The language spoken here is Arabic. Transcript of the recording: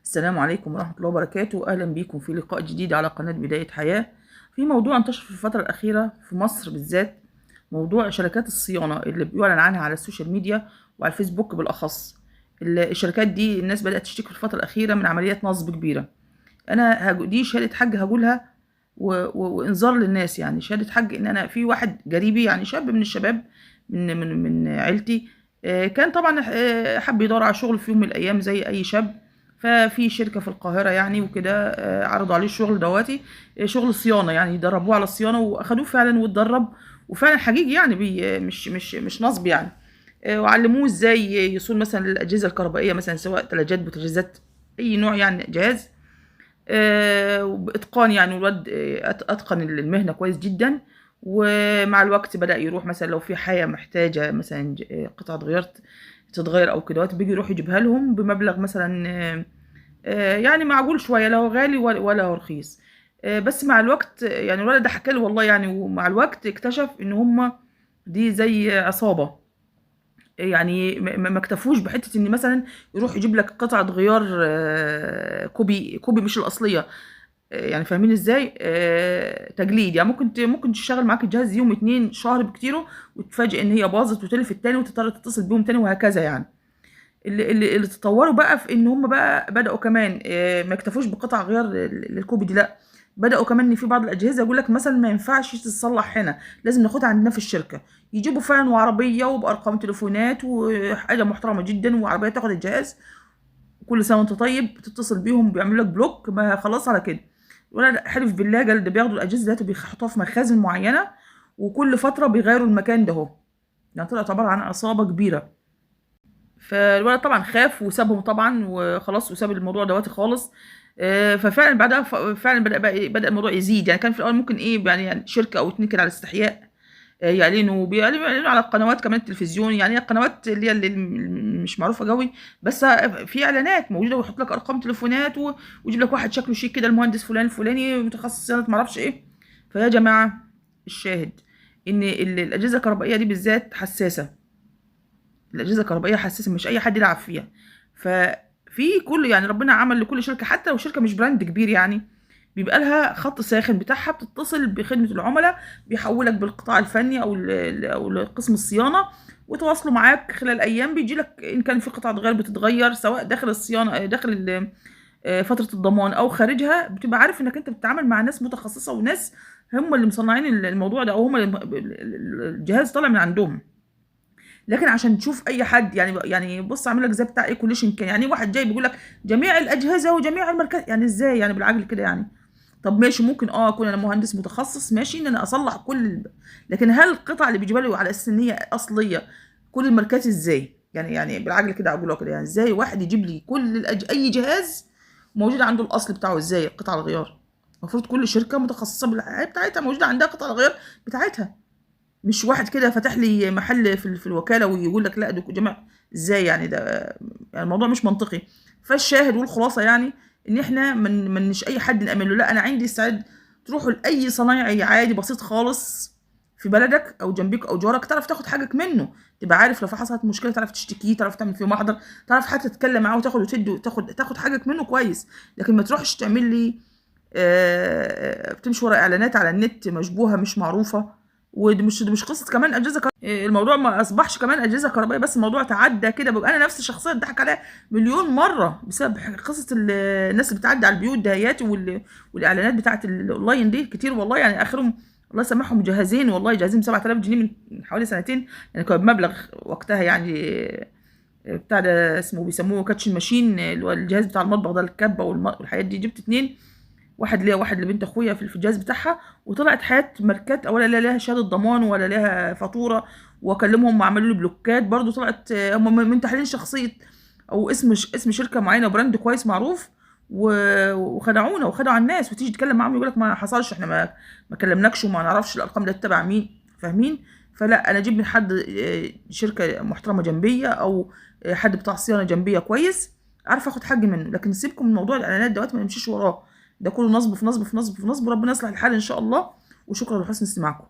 السلام عليكم ورحمة الله وبركاته. أهلا بيكم في لقاء جديد على قناة بداية حياة. في موضوع انتشر في الفترة الأخيرة في مصر بالذات، موضوع شركات الصيانة اللي بيعلن عنها على السوشيال ميديا وعلى الفيسبوك بالأخص. الشركات دي الناس بدأت تشتكي في الفترة الأخيرة من عمليات نصب كبيرة. أنا دي شهادة حج هقولها وإنذار للناس، يعني شهادة حج إن أنا في واحد قريبي، يعني شاب من الشباب من عيلتي، كان طبعا حب يدور على شغل في يوم من الأيام زي أي شاب. ففي شركة في القاهرة يعني وكده، عرضوا عليه الشغل دواتي، شغل صيانة، يعني يدربوه على الصيانة وأخدوه فعلا واتدرب، وفعلا حقيقي يعني مش نصب يعني. وعلموه ازاي يصون مثلا الأجهزة الكهربائية، مثلا سواء ثلاجات بوتاجازات أي نوع يعني جهاز، بإتقان. يعني الواد أتقن المهنة كويس جدا. ومع الوقت بدأ يروح مثلا لو في حاجة محتاجة مثلا قطعة غيار تتغير أو كده، بيجي يروح يجيبها لهم بمبلغ مثلا يعني معقول شوية، لا هو غالي ولا هو رخيص. بس مع الوقت يعني الولد ده حكى لي والله يعني، ومع الوقت اكتشف ان هما دي زي عصابة. يعني ما اكتفوش بحتة ان مثلا يروح يجيب لك قطعة غيار كوبي كوبي مش الأصلية. يعني فاهمين ازاي؟ تجليد، يعني ممكن تشتغل معاك الجهاز يوم اتنين شهر بكتيره، وتتفاجئ ان هي باظت وتلف التاني وتضطر تتصل بيهم تاني وهكذا يعني. اللي تطوروا بقى في ان هم بقى بداوا كمان ما يكتفوش بقطع غيار للكوبي دي، لا، بداوا كمان ان في بعض الاجهزه يقول لك مثلا ما ينفعش تتصلح هنا، لازم ناخدها عندنا في الشركه. يجيبوا فعلا وعربيه وبارقام تليفونات وحاجه محترمه جدا، وعربيه تاخد الجهاز. كل سنه وانت طيب تتصل بيهم بيعملوا لك بلوك، ما خلاص على كده. ولا حلف بالله قال ده بياخدوا الاجهزه ديت وبيحطوها في مخازن معينه، وكل فتره بيغيروا المكان ده اهو. يعني طلعت عباره عن عصابه كبيره. فالولد طبعا خاف وسابهم طبعا وخلاص، وساب الموضوع دواتي خالص. ففعلا بعدها فعلا بدأ الموضوع يزيد. يعني كان في الاول ممكن ايه يعني شركه او اتنين كده على استحياء، بيعلنوا على القنوات كمان التلفزيون، يعني هي القنوات اللي مش معروفه قوي، بس في اعلانات موجوده ويحط لك ارقام تليفونات ويجيب لك واحد شكله شيك كده، المهندس فلان الفلاني متخصص صيانه ما اعرفش ايه. فيا جماعه، الشاهد ان الاجهزه الكهربائيه دي بالذات حساسه. الاجهزه الكهربائيه حساسه، مش اي حد يلعب فيها. ففي كل يعني ربنا عمل لكل شركه، حتى لو شركه مش براند كبير يعني، بيبقى لها خط ساخن بتاعها، بتتصل بخدمه العملاء، بيحولك بالقطاع الفني او قسم الصيانه، وتواصلوا معاك خلال ايام. بيجي لك ان كان في قطعه غير بتتغير سواء داخل الصيانه داخل فتره الضمان او خارجها، بتبقى عارف انك انت بتتعامل مع ناس متخصصه وناس هم اللي مصنعين الموضوع ده، او هم اللي الجهاز طالع من عندهم. لكن عشان تشوف اي حد يعني بص عامل لك زي بتاع ايه كوليشن، كان يعني واحد جاي بيقول لك جميع الاجهزه وجميع الماركات، يعني ازاي يعني بالعقل كده يعني؟ طب ماشي، ممكن اكون انا مهندس متخصص ماشي ان انا اصلح لكن هل القطع اللي بيجيبها لي على اساس ان هي اصليه كل الماركات ازاي؟ يعني بالعقل كده اقول لك كده، يعني ازاي واحد يجيب لي اي جهاز موجود عنده الاصل بتاعه؟ ازاي قطع الغيار؟ المفروض كل شركه متخصصه بالحاجه بتاعتها موجوده عندها قطع الغيار بتاعتها، مش واحد كده فتح لي محل في الوكاله ويقول لك لا ده جماعه. ازاي يعني؟ ده يعني الموضوع مش منطقي. فالشاهد والخلاصه يعني ان احنا مش اي حد نامن له، لا، انا عندي استعداد تروحوا لاي صنايعي عادي بسيط خالص في بلدك او جنبك او جارك، تعرف تاخد حاجك منه، تبقى عارف لو في حصلت مشكله تعرف تشتكيه، تعرف تعمل فيه محضر، تعرف حتى تتكلم معاه وتاخد وتدي تاخد حاجك منه كويس. لكن ما تروحش تعمل لي بتمشي ورا اعلانات على النت مشبوهه مش معروفه. ودي مش قصه كمان اجهزه الموضوع ما اصبحش كمان اجهزه كهربائيه بس، الموضوع تعدى كده. ببقى انا نفسي شخصيا اتضحك عليها مليون مره بسبب قصه الناس اللي بتعدي على البيوت دهيات، والاعلانات بتاعت الاونلاين دي كتير والله. يعني اخرهم الله يسامحهم جهازين، والله جهازين ب 7000 جنيه من حوالي سنتين، يعني كان بمبلغ وقتها يعني. بتاع ده اسمه بيسموه كاتش ماشين، اللي هو الجهاز بتاع المطبخ ده، الكبه والحاجات دي. جبت اتنين، واحد ليا واحد لبنت اخويا في الجهاز بتاعها، وطلعت حياه ماركات اولا لا لها شهاده ضمان ولا لها فاتوره. واكلمهم وعملوا لي بلوكات برضو، طلعت هم من تحليل شخصيه او اسم شركه معينه وبراند كويس معروف، وخدعونا وخدعوا على الناس. وتيجي تتكلم معاهم يقول لك ما حصلش، احنا ما كلمناكش وما نعرفش الارقام ده تبع مين. فاهمين؟ فلا، انا اجيب من حد شركه محترمه جنبيه، او حد بتاع صيانه جنبيه كويس، عارف اخد حاجه منه. لكن سيبكم من موضوع الاعلانات دوت، ما نمشيش وراه، ده كله نصب في نصب في نصب في نصب. وربنا يصلح الحال ان شاء الله. وشكرا لحسن استماعكم.